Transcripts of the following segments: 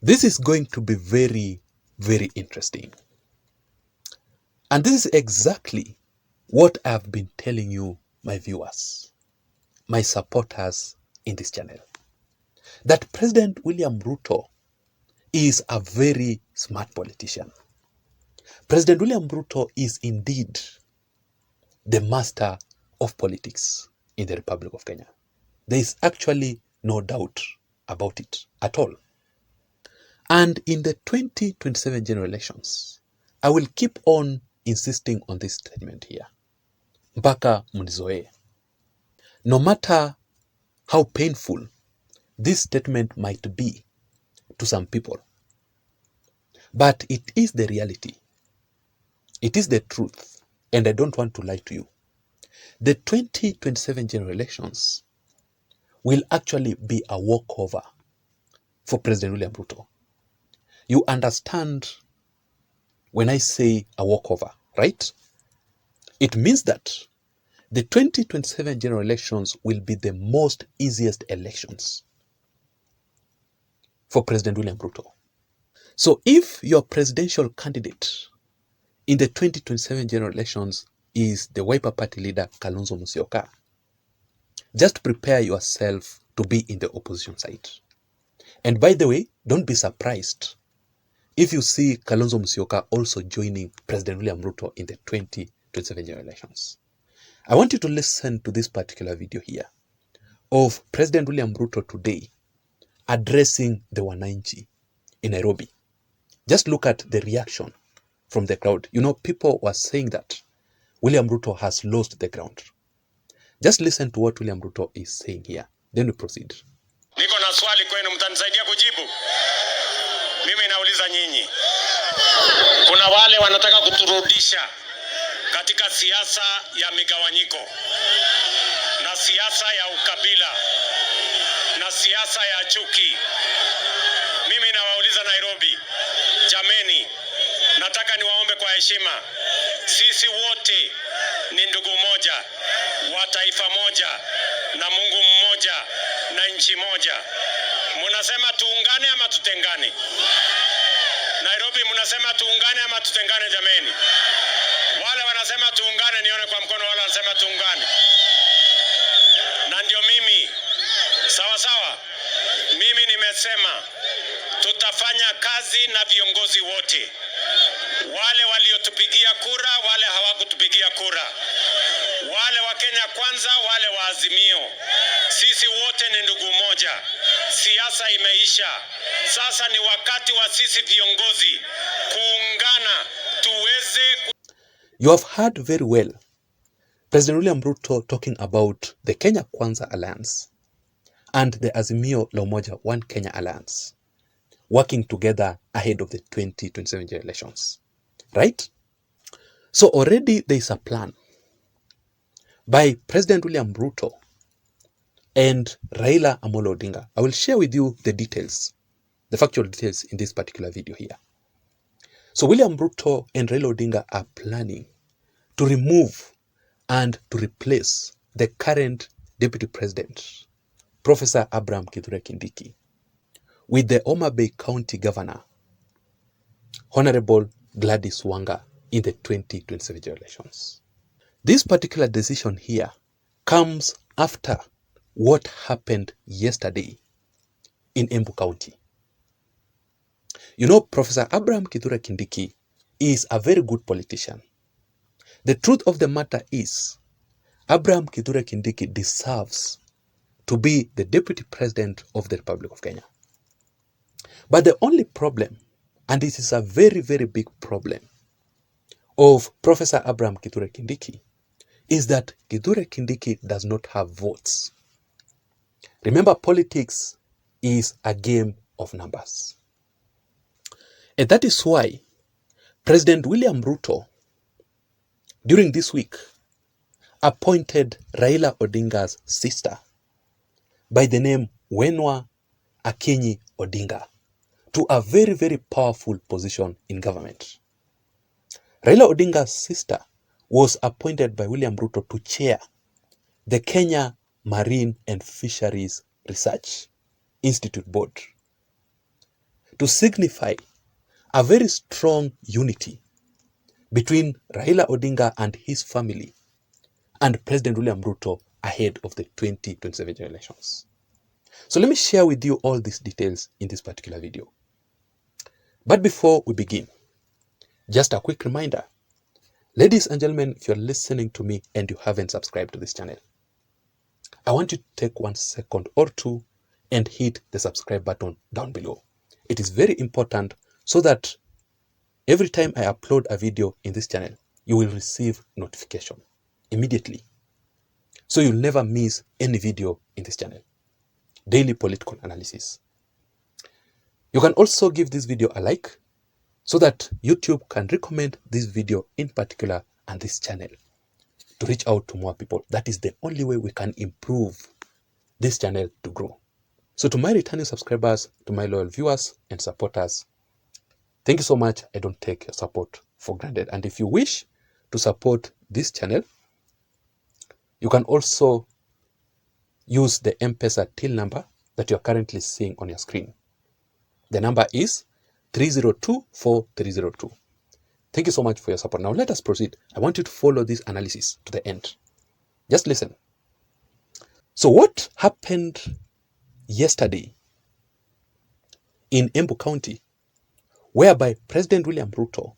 This is going to be very, very interesting. And this is exactly what I've been telling you, my viewers, my supporters in this channel, that President William Ruto is a very smart politician. President William Ruto is indeed the master of politics in the Republic of Kenya. There is actually no doubt about it at all. And in the 2027 general elections, I will keep on insisting on this statement here. Mpaka mnizoee. No matter how painful this statement might be to some people, but it is the reality. It is the truth, and I don't want to lie to you. The 2027 general elections will actually be a walkover for President William Ruto. You understand when I say a walkover, right? It means that the 2027 general elections will be the most easiest elections for President William Ruto. So if your presidential candidate in the 2027 general elections is the Wiper Party leader Kalonzo Musyoka, just prepare yourself to be in the opposition side. And by the way, don't be surprised if you see Kalonzo Musyoka also joining President William Ruto in the 2027 general elections. I want you to listen to this particular video here of President William Ruto today addressing the Wananchi in Nairobi. Just look at the reaction from the crowd. You know, people were saying that William Ruto has lost the ground. Just listen to what William Ruto is saying here. Then we proceed. Niko na swali kwenu, mtanisaidia kujibu? Mimi nauliza nyinyi. Kuna wale wanataka kuturudisha katika siasa ya migawanyiko na siasa ya ukabila na siasa ya chuki. Mimi nawauliza Nairobi, jameni, nataka niwaombe kwa heshima. Sisi wote ni ndugu moja, wa taifa moja, na Mungu mmoja, na nchi moja. Munasema tuungane ama tutengane? Nairobi, munasema tuungane ama tutengane jameni? Wale wanasema tuungane nione kwa mkono, wale wanasema tuungane. Na ndio mimi, sawa sawa, mimi nimesema tutafanya kazi na viongozi wote. Wale waliotupigia kura, wale hawakutupigia kura. Wale wa Kenya Kwanza, wale wa Azimio. Sisi wote ni ndugu moja. Siasa imeisha. Sasa ni wakati wa sisi viongozi kuungana tuweze You have heard very well President William Ruto talking about the Kenya Kwanza Alliance and the Azimio la Umoja One Kenya Alliance working together ahead of the 2027 general elections. Right? So already there is a plan by President William Ruto and Raila Amolo Odinga. I will share with you the details, the factual details in this particular video here. So William Ruto and Raila Odinga are planning to remove and to replace the current Deputy President, Professor Abraham Kithure Kindiki, with the Homa Bay County Governor, Honorable Gladys Wanga, in the 2027 general elections. This particular decision here comes after what happened yesterday in Embu County. You know, Professor Abraham Kithure Kindiki is a very good politician. The truth of the matter is, Abraham Kithure Kindiki deserves to be the Deputy President of the Republic of Kenya. But the only problem, and this is a very, very big problem, of Professor Abraham Kithure Kindiki is that Kithure Kindiki does not have votes. Remember, politics is a game of numbers. And that is why President William Ruto, during this week, appointed Raila Odinga's sister by the name Wenwa Akinyi Odinga to a very, very powerful position in government. Raila Odinga's sister was appointed by William Ruto to chair the Kenya Marine and Fisheries Research. Institute Board to signify a very strong unity between Raila Odinga and his family and President William Ruto ahead of the 2027 elections. So let me share with you all these details in this particular video. But before we begin, just a quick reminder. Ladies and gentlemen, if you're listening to me and you haven't subscribed to this channel, I want you to take 1 second or two and hit the subscribe button down below. It is very important so that every time I upload a video in this channel, you will receive notification immediately. So you'll never miss any video in this channel. Daily political analysis. You can also give this video a like so that YouTube can recommend this video in particular and this channel to reach out to more people. That is the only way we can improve this channel to grow. So to my returning subscribers, to my loyal viewers and supporters, thank you so much. I don't take your support for granted. And if you wish to support this channel, you can also use the M-Pesa till number that you're currently seeing on your screen. The number is 302-4302. Thank you so much for your support. Now let us proceed. I want you to follow this analysis to the end. Just listen. So what happened yesterday in Embu County, whereby President William Ruto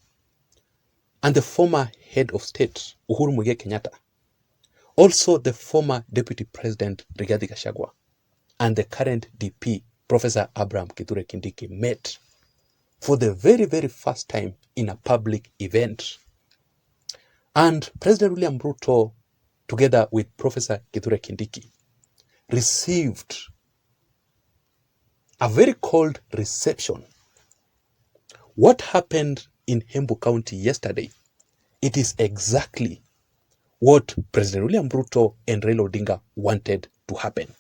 and the former head of state, Uhuru Muigai Kenyatta, also the former deputy president, Rigathi Gachagua, and the current DP, Professor Abraham Kithure Kindiki, met for the very, very first time in a public event. And President William Ruto, together with Professor Kithure Kindiki, received a very cold reception. What happened in Embu County yesterday, it is exactly what President William Ruto and Raila Odinga wanted to happen.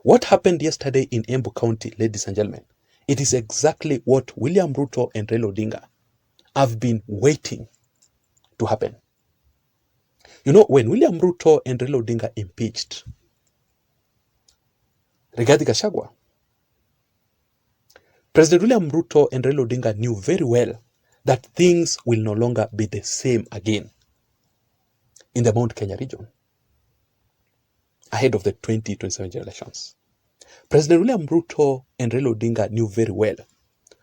What happened yesterday in Embu County, ladies and gentlemen, it is exactly what William Ruto and Raila Odinga have been waiting to happen. You know, when William Ruto and Raila Odinga impeached Rigathi Gachagua, President William Ruto and Raila Odinga knew very well that things will no longer be the same again in the Mount Kenya region ahead of the 2027 elections. President William Ruto and Raila Odinga knew very well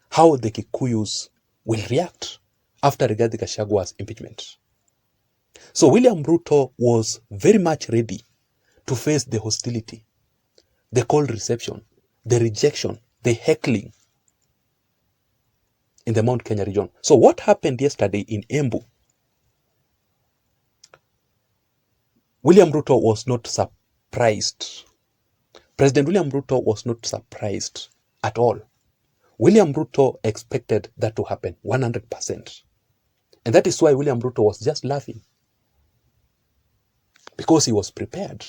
how the Kikuyus will react after Rigathi Gachagua's impeachment. So William Ruto was very much ready to face the hostility, the cold reception, the rejection, the heckling in the Mount Kenya region. So what happened yesterday in Embu? William Ruto was not surprised. President William Ruto was not surprised at all. William Ruto expected that to happen 100%. And that is why William Ruto was just laughing, because he was prepared.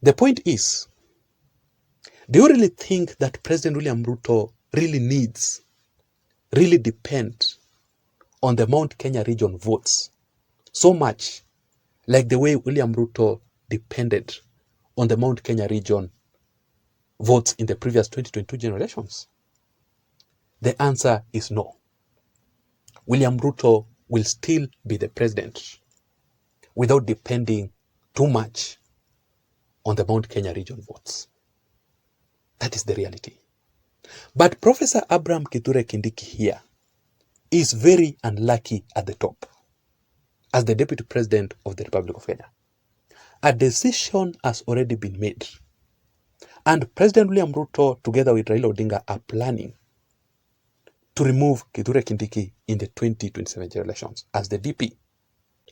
The point is, do you really think that President William Ruto really depends on the Mount Kenya region votes so much like the way William Ruto depended on the Mount Kenya region votes in the previous 2022 general elections? The answer is no. William Ruto will still be the president without depending too much on the Mount Kenya region votes. That is the reality. But Professor Abraham Kithure Kindiki here is very unlucky at the top as the Deputy President of the Republic of Kenya. A decision has already been made, and President William Ruto together with Raila Odinga are planning to remove Kithure Kindiki in the 2027 elections as the DP.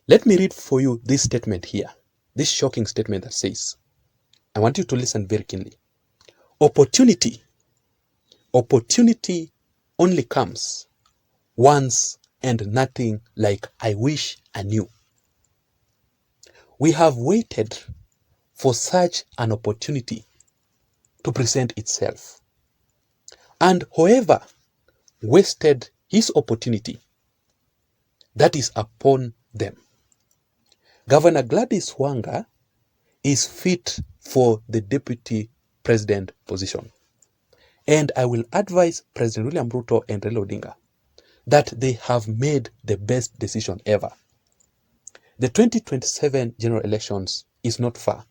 Let me read for you this statement here, this shocking statement that says, I want you to listen very keenly. Opportunity only comes once and nothing like I wish I knew. We have waited for such an opportunity to present itself. And whoever wasted his opportunity, that is upon them. Governor Gladys Wanga is fit for the deputy president position. And I will advise President William Ruto and Raila Odinga that they have made the best decision ever. The 2027 general elections is not far.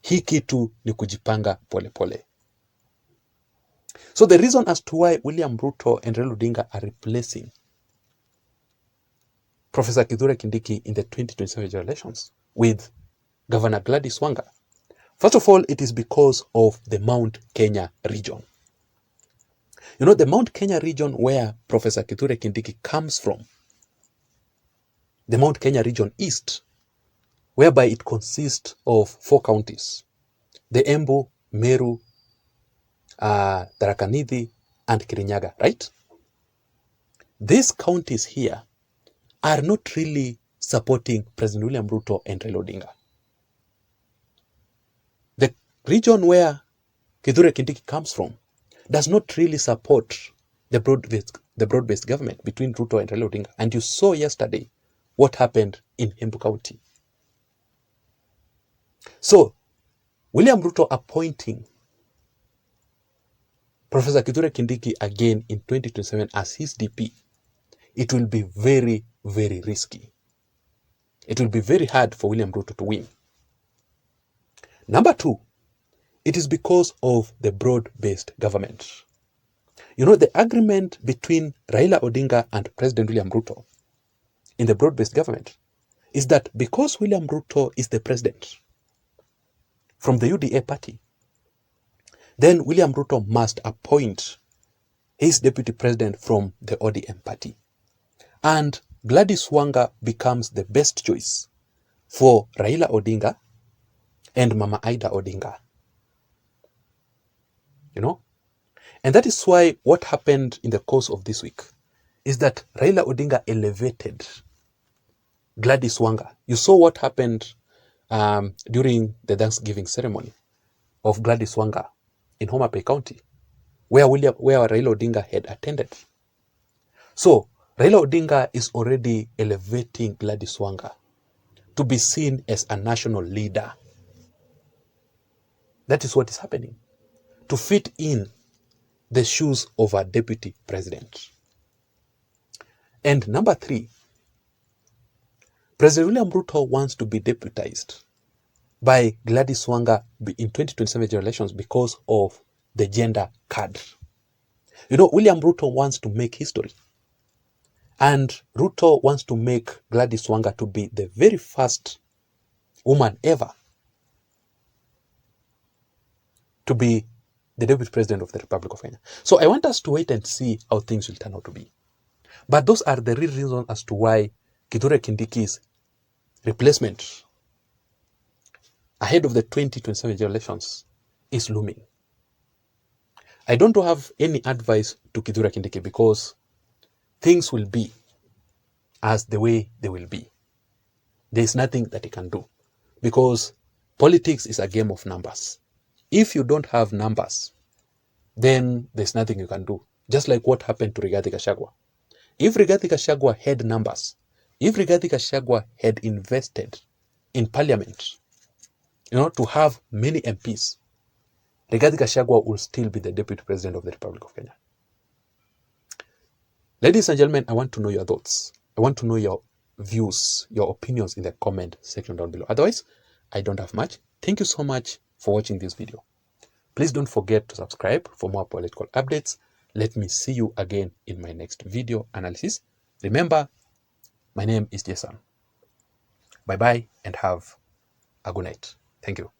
Hii kitu ni kujipanga pole pole. So the reason as to why William Ruto and Raila Odinga are replacing Professor Kithure Kindiki in the 2027 general elections with Governor Gladys Wanga. First of all, it is because of the Mount Kenya region. You know, the Mount Kenya region where Professor Kithure Kindiki comes from, the Mount Kenya region East, whereby it consists of 4 counties, the Embu, Meru, Tharaka Nithi, and Kirinyaga, right? These counties here are not really supporting President William Ruto and Raila Odinga. The region where Kithure Kindiki comes from does not really support the broad-based government between Ruto and Raila Odinga. And you saw yesterday what happened in Embu County. So, William Ruto appointing Professor Kithure Kindiki again in 2027 as his DP, it will be very, very risky. It will be very hard for William Ruto to win. Number 2, it is because of the broad-based government. You know, the agreement between Raila Odinga and President William Ruto in the broad-based government is that because William Ruto is the president from the UDA party, then William Ruto must appoint his deputy president from the ODM party. And Gladys Wanga becomes the best choice for Raila Odinga and Mama Ida Odinga. You know? And that is why what happened in the course of this week is that Raila Odinga elevated Gladys Wanga. You saw what happened during the Thanksgiving ceremony of Gladys Wanga in Homa Bay County, where Raila Odinga had attended. So Raila Odinga is already elevating Gladys Wanga to be seen as a national leader. That is what is happening, to fit in the shoes of a deputy president. And number 3, President William Ruto wants to be deputized by Gladys Wanga in 2027 general elections because of the gender card. You know, William Ruto wants to make history. And Ruto wants to make Gladys Wanga to be the very first woman ever to be the deputy president of the Republic of Kenya. So I want us to wait and see how things will turn out to be. But those are the real reasons as to why Kithure Kindiki's replacement ahead of the 2027 general elections is looming. I don't have any advice to Kithure Kindiki because things will be as the way they will be. There is nothing that he can do because politics is a game of numbers. If you don't have numbers, then there's nothing you can do. Just like what happened to Rigathi Gachagua. If Rigathi Gachagua had numbers, if Rigathi Gachagua had invested in parliament, to have many MPs, Rigathi Gachagua will still be the deputy president of the Republic of Kenya. Ladies and gentlemen, I want to know your thoughts. I want to know your views, your opinions in the comment section down below. Otherwise, I don't have much. Thank you so much for watching this video. Please don't forget to subscribe for more political updates. Let me see you again in my next video analysis. Remember, my name is Jason. Bye-bye and have a good night. Thank you.